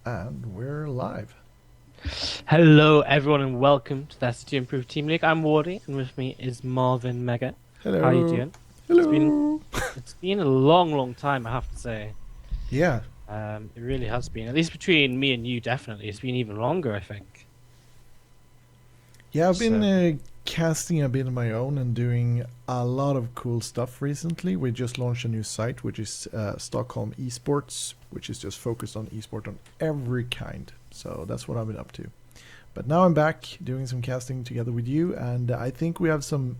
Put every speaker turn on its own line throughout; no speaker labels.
And we're live.
Hello, everyone, and welcome to the SC2 Improved Team League. I'm Wardy, and with me is Marvin Mega. How are you
Hello.
doing? It's been
Hello.
it's been a long time, I have to say.
Yeah.
It really has been. At least between me and you, definitely. It's been even longer, I think.
Yeah, I've been
So
casting a bit on my own and doing a lot of cool stuff recently. We just launched a new site, which is Stockholm Esports, which is just focused on esport on every kind. So that's what I've been up to. But now I'm back doing some casting together with you, and I think we have some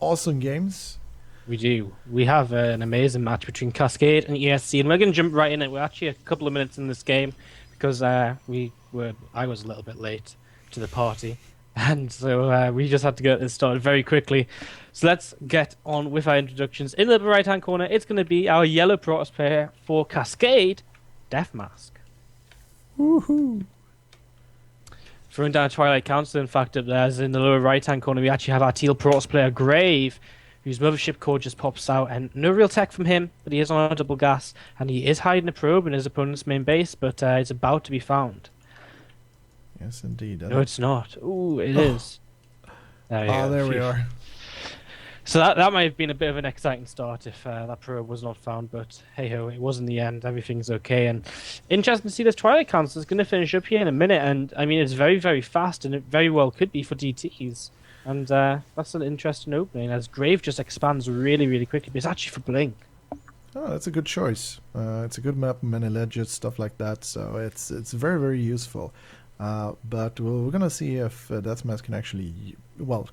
awesome games.
we do. We have an amazing match between Cascade and ESC, and we're going to jump right in it. We're actually a couple of minutes in this game because I was a little bit late to the party. And so we just had to get this started very quickly. So let's get on with our introductions. In the right hand corner, it's going to be our yellow Protoss player for Cascade, DeathMask.
Woohoo!
Throwing down Twilight Council, in fact, up there, in the lower right hand corner, we actually have our teal Protoss player, Grave, whose mothership core just pops out. And no real tech from him, but he is on a double gas. And he is hiding a probe in his opponent's main base, but it's about to be found.
Yes, indeed.
No, it's not. Ooh, it is. There you
Ah,
go.
there we
Phew.
are.
So that might have been a bit of an exciting start if that probe was not found, but hey ho, it was in the end. Everything's okay, and interesting to see this Twilight Council is going to finish up here in a minute. And I mean, it's very fast, and it very well could be for DTs. And that's an interesting opening as Grave just expands really quickly. But it's actually for Blink.
Oh, that's a good choice. It's a good map, many ledges, stuff like that. So it's very useful. But we're gonna see if DeathMask can actually, well,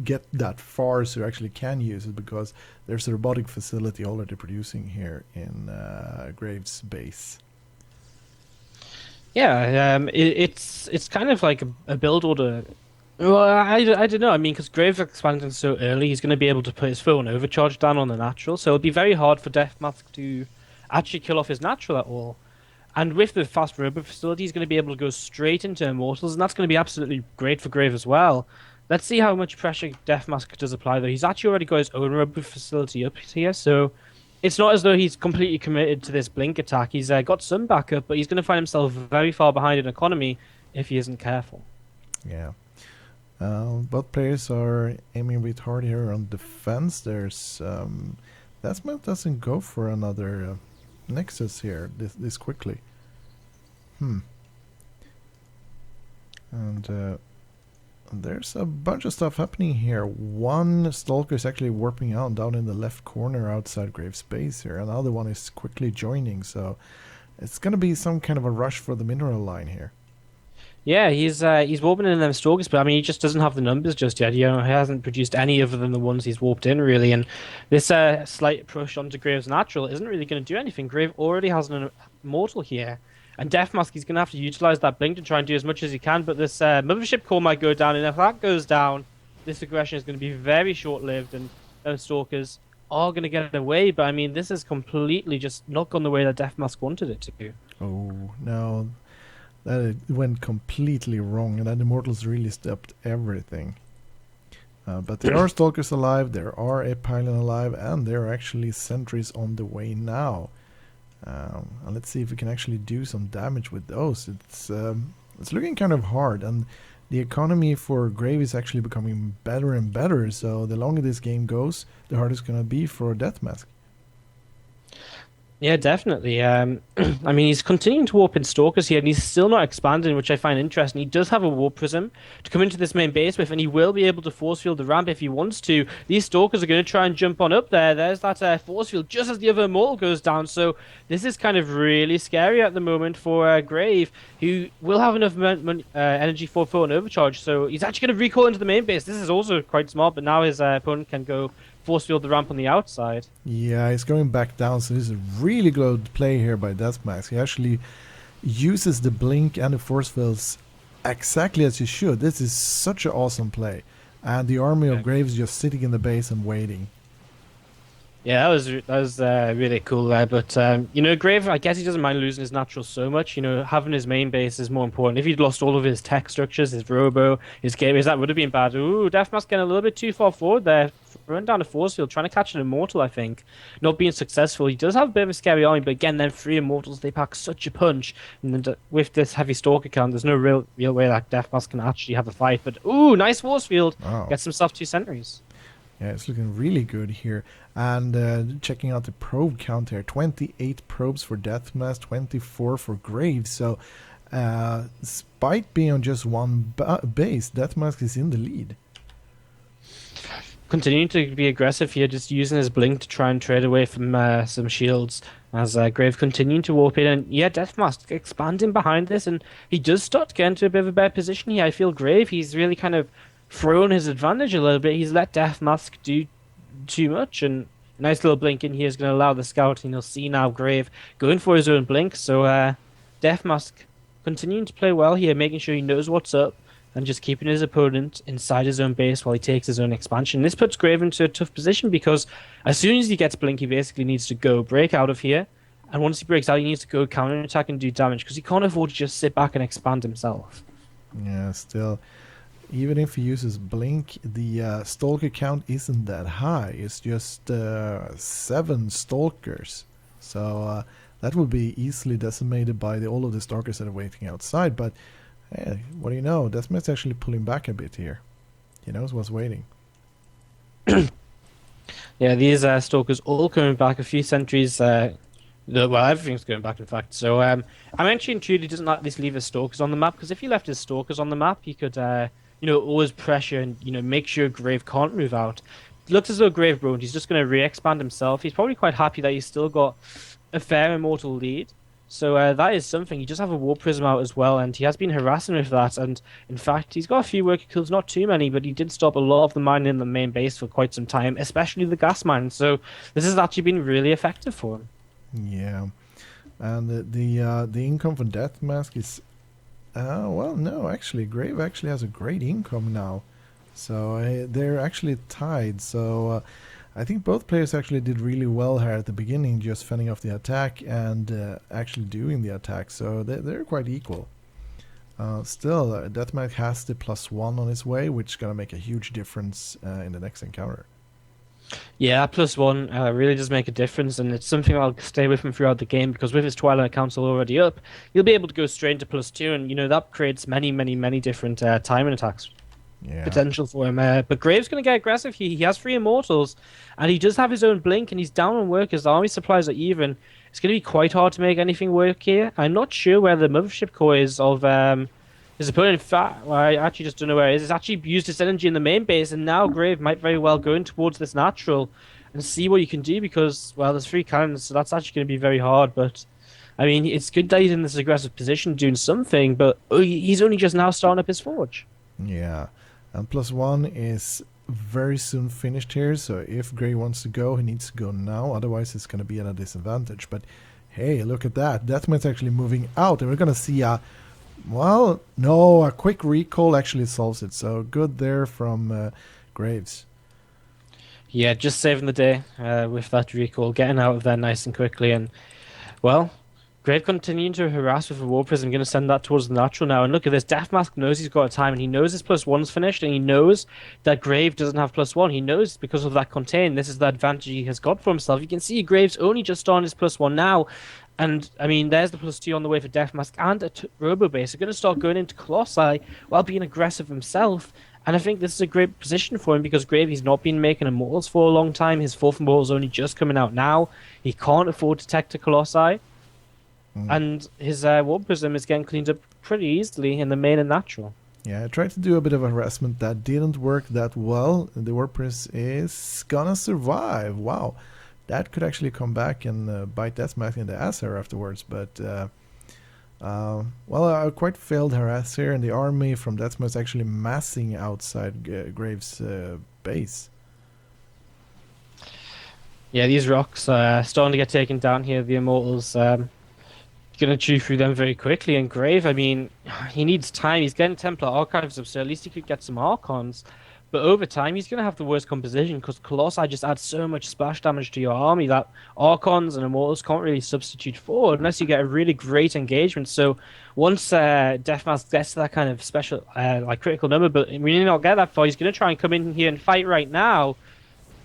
get that far so you actually can use it, because there's a robotic facility already producing here in Graves' base.
Yeah, it's kind of like a build order. Well, I don't know. I mean, because Graves expanding so early, he's going to be able to put his full overcharge down on the natural, so it'll be very hard for DeathMask to actually kill off his natural at all. And with the fast robot facility, he's going to be able to go straight into Immortals, and that's going to be absolutely great for Grave as well. Let's see how much pressure DeathMask does apply, though. He's actually already got his own robot facility up here, so it's not as though he's completely committed to this blink attack. He's got some backup, but he's going to find himself very far behind in economy if he isn't careful.
Yeah. Both players are aiming a bit hard here on defense. There's DeathMask doesn't go for another Nexus here this quickly. And there's a bunch of stuff happening here. One Stalker is actually warping out down in the left corner outside Grave Space here. Another one is quickly joining, so it's going to be some kind of a rush for the mineral line here.
Yeah, he's warping in them stalkers, but I mean he just doesn't have the numbers just yet. You know, he hasn't produced any other than the ones he's warped in really, and this slight push onto Grave's natural isn't really going to do anything. Grave already has an immortal here, and DeathMask he's going to have to utilize that blink to try and do as much as he can. But this mothership core might go down, and if that goes down, this aggression is going to be very short-lived, and those stalkers are going to get away. But I mean, this is completely just not gone the way that DeathMask wanted it to.
Oh, no. That it went completely wrong, and that Immortals really stopped everything. But there are Stalkers alive, there are a Pylon alive, and there are actually sentries on the way now. And let's see if we can actually do some damage with those. It's looking kind of hard, and the economy for Grave is actually becoming better and better, so the longer this game goes, the harder it's going to be for DeathMask.
Yeah, definitely. I mean, he's continuing to warp in Stalkers here, and he's still not expanding, which I find interesting. He does have a warp prism to come into this main base with, and he will be able to force field the ramp if he wants to. These Stalkers are going to try and jump on up there. There's that force field just as the other Immortal goes down. So this is kind of really scary at the moment for Grave, who will have enough energy for full and overcharge. So he's actually going to recall into the main base. This is also quite smart, but now his opponent can go force field the ramp on the outside.
Yeah, he's going back down, so this is a really good play here by DeathMask. He actually uses the blink and the force fields exactly as he should. This is such an awesome play. And the army of Graves just sitting in the base and waiting.
Yeah, that was really cool there. But Grave, I guess he doesn't mind losing his natural so much. Having his main base is more important. If he'd lost all of his tech structures, his robo, his gateways, that would have been bad. Ooh, DeathMask getting a little bit too far forward there, running down a force field, trying to catch an immortal. I think not being successful. He does have a bit of a scary army, but again, then three immortals they pack such a punch. And then with this heavy stalker count, there's no real way that DeathMask can actually have a fight. But ooh, nice force field,
Wow.
gets himself two sentries.
Yeah, it's looking really good here. And checking out the probe count here, 28 probes for DeathMask, 24 for Graves. So, despite being on just one base, DeathMask is in the lead.
Continuing to be aggressive here, just using his blink to try and trade away from some shields as Grave continuing to warp in. And yeah, Deathmask expanding behind this, and he does start to get into a bit of a better position here. I feel Grave, he's really kind of thrown his advantage a little bit. He's let Deathmask do too much, and a nice little blink in here is going to allow the scout, and you'll see now Grave going for his own blink. So Deathmask continuing to play well here, making sure he knows what's up and just keeping his opponent inside his own base while he takes his own expansion. This puts Grave into a tough position because as soon as he gets Blink, he basically needs to go break out of here. And once he breaks out, he needs to go counterattack and do damage because he can't afford to just sit back and expand himself.
Yeah, still, even if he uses Blink, the Stalker count isn't that high. It's just 7 Stalkers. So that will be easily decimated by all of the Stalkers that are waiting outside. But hey, what do you know? Deathmat's actually pulling back a bit here. He knows what's waiting.
Yeah, these Stalkers all coming back a few centuries. Well, everything's going back, in fact. So I'm actually intrigued he doesn't at least leave his Stalkers on the map because if he left his Stalkers on the map, he could, always pressure and make sure Grave can't move out. It looks as though Grave Broned, he's just going to re-expand himself. He's probably quite happy that he's still got a fair immortal lead. So that is something. He does have a War Prism out as well, and he has been harassing with that. And in fact, he's got a few worker kills, not too many, but he did stop a lot of the mining in the main base for quite some time, especially the gas mine. So this has actually been really effective for him.
Yeah. And the income from Deathmask is... well, no, actually, Grave actually has a great income now. So they're actually tied. So I think both players actually did really well here at the beginning, just fending off the attack and actually doing the attack. So they're quite equal. Still, Deathmask has the +1 on his way, which is going to make a huge difference in the next encounter.
Yeah, +1 really does make a difference, and it's something I'll stay with him throughout the game because with his Twilight Council already up, you'll be able to go straight into +2, and that creates many different timing attacks.
Yeah.
Potential for him. But Graves going to get aggressive. He has 3 immortals, and he does have his own blink, and he's down on workers. The army supplies are even. It's going to be quite hard to make anything work here. I'm not sure where the mothership core is of his opponent. In fact, well, I actually just don't know where it is. It's actually used its energy in the main base, and now Grave might very well go in towards this natural and see what you can do because, well, there's 3 cannons, so that's actually going to be very hard. But I mean, it's good that he's in this aggressive position doing something, but he's only just now starting up his forge.
Yeah. And +1 is very soon finished here, so if Grey wants to go, he needs to go now, otherwise it's going to be at a disadvantage. But hey, look at that. Deathmat's actually moving out, and we're going to see a quick recall actually solves it. So good there from Graves.
Yeah, just saving the day with that recall, getting out of there nice and quickly. And, well, Grave continuing to harass with a War Prism, going to send that towards the natural now. And look at this, DeathMask knows he's got a time, and he knows his +1's finished, and he knows that Grave doesn't have +1. He knows because of that contain, this is the advantage he has got for himself. You can see Graves only just on his +1 now. And, I mean, there's the +2 on the way for DeathMask and a Robo Base. They're going to start going into Colossi while being aggressive himself. And I think this is a great position for him because Grave, he's not been making Immortals for a long time. His 4th Immortal's only just coming out now. He can't afford to tech to Colossi. And his War Prism is getting cleaned up pretty easily in the main and natural.
Yeah, I tried to do a bit of harassment that didn't work that well. The War Prism is gonna survive. Wow. That could actually come back and bite Deathmask in the ass here afterwards. But, a quite failed harass here, and the army from Deathmask is actually massing outside Graves' base.
Yeah, these rocks starting to get taken down here. The Immortals going to chew through them very quickly. And Grave, I mean, he needs time. He's getting Templar Archives up, so at least he could get some Archons. But over time, he's going to have the worst composition because Colossi just add so much splash damage to your army that Archons and Immortals can't really substitute for unless you get a really great engagement. So once DeathMask gets to that kind of special, like critical number, but we may not get that far, he's going to try and come in here and fight right now.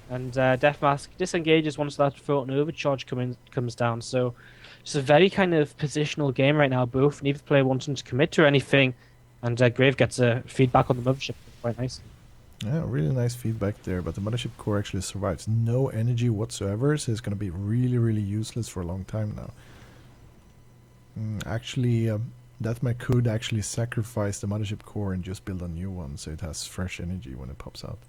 And DeathMask disengages once that Photon Overcharge comes down. So it's a very kind of positional game right now. Both neither player wanting to commit to anything, and Grave gets a feedback on the mothership quite nicely.
Yeah, really nice feedback there, but the mothership core actually survives. No energy whatsoever, so it's going to be really, really useless for a long time now. Actually, DeathMask could actually sacrifice the mothership core and just build a new one, so it has fresh energy when it pops out.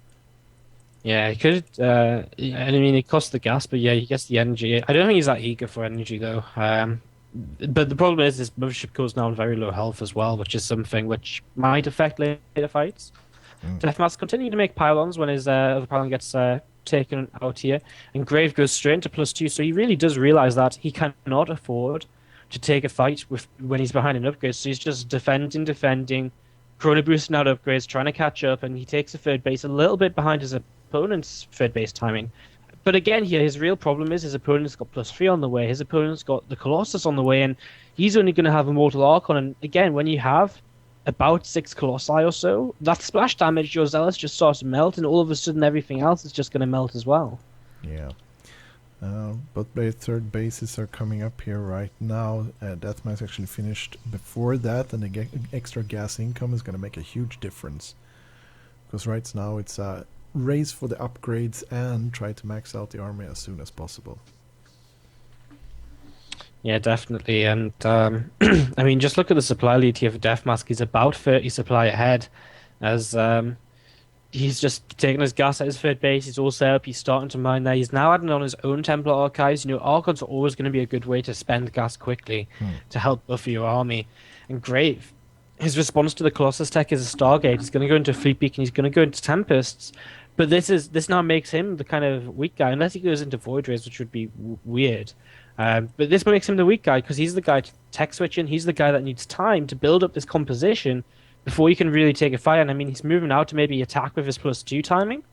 Yeah, he could. I mean, it costs the gas, but yeah, he gets the energy. I don't think he's that eager for energy though. But the problem is, his mothership core is now on very low health as well, which is something which might affect later fights. DeathMask continue to make pylons when his other pylon gets taken out here, and Grave goes straight into +2. So he really does realize that he cannot afford to take a fight when he's behind an upgrade. So he's just defending, chrono boosting out upgrades, trying to catch up, and he takes a third base a little bit behind his opponent's third base timing. But again, here his real problem is his opponent's got +3 on the way. His opponent's got the Colossus on the way, and he's only going to have Immortal Archon. And again, when you have about 6 Colossi or so, that splash damage, your Zealots just starts to melt, and all of a sudden everything else is just going to melt as well.
Yeah. But the third bases are coming up here right now. DeathMask actually finished before that, and the extra gas income is going to make a huge difference. Because right now it's a race for the upgrades and try to max out the army as soon as possible.
Yeah, definitely. And I mean, just look at the supply lead here for DeathMask. He's about 30 supply ahead, as he's just taking his gas at his third base. He's all set up. He's starting to mine there. He's now adding on his own Templar archives. You know, Archons are always going to be a good way to spend gas quickly to help buffer your army. And Grave, his response to the Colossus tech is a Stargate. He's going to go into Fleet Beacon. He's going to go into Tempests. But this now makes him the kind of weak guy, unless he goes into Void Rays, which would be weird. But this makes him the weak guy because he's the guy tech switching. He's the guy that needs time to build up this composition before he can really take a fight. And I mean, he's moving out to maybe attack with his +2 timing,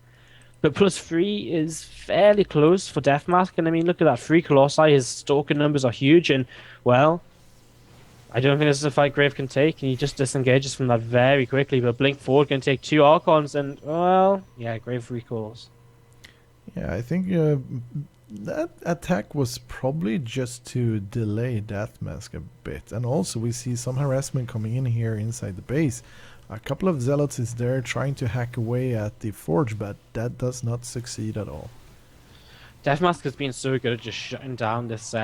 but +3 is fairly close for DeathMask. And I mean, look at that, 3 Colossi. His Stalker numbers are huge, and well, I don't think this is a fight Grave can take, and he just disengages from that very quickly. But Blink Forward can take 2 Archons, and well, yeah, Grave recalls.
Yeah, I think that attack was probably just to delay DeathMask a bit. And also we see some harassment coming in here inside the base. A couple of Zealots is there trying to hack away at the Forge, but that does not succeed at all.
DeathMask has been so good at just shutting down this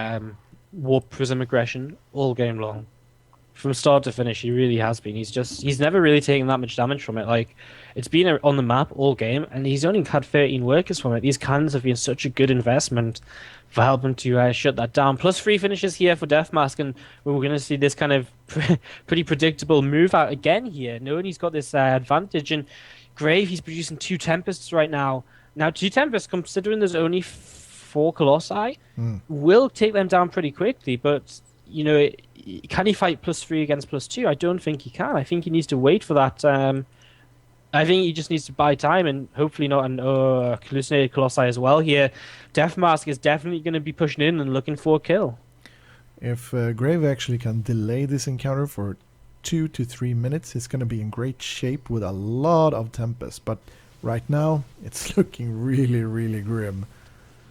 Warp Prism aggression all game long. From start to finish, he really has been. He's never really taken that much damage from it. Like, it's been on the map all game, and he's only had 13 workers from it. These cannons have been such a good investment for helping to shut that down. +3 finishes here for DeathMask, and we're going to see this kind of pretty predictable move out again here. Knowing he's got this advantage, and Grave, he's producing 2 Tempests right now. Now, 2 Tempests, considering there's only 4 Colossi, will take them down pretty quickly, but you know, can he fight +3 against +2? I don't think he can. I think he needs to wait for that. I think he just needs to buy time and hopefully not an hallucinated Colossi as well here. DeathMask is definitely going to be pushing in and looking for a kill.
If Grave actually can delay this encounter for 2 to 3 minutes, he's going to be in great shape with a lot of Tempest. But right now, it's looking really, really grim.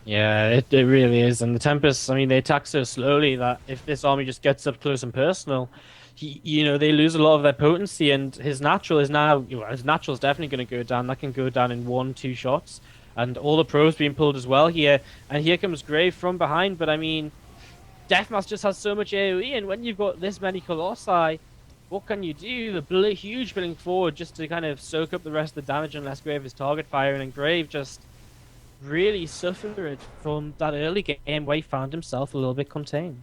Yeah, it really is. And the Tempests, I mean, they attack so slowly that if this army just gets up close and personal, they lose a lot of their potency. And his natural is now, his natural is definitely going to go down. That can go down in 1-2 shots. And all the probes being pulled as well here. And here comes Grave from behind. But I mean, DeathMask just has so much AoE. And when you've got this many Colossi, what can you do? The huge Blink Forward just to kind of soak up the rest of the damage unless Grave is target firing. And Grave just really suffered from that early game where he found himself a little bit contained.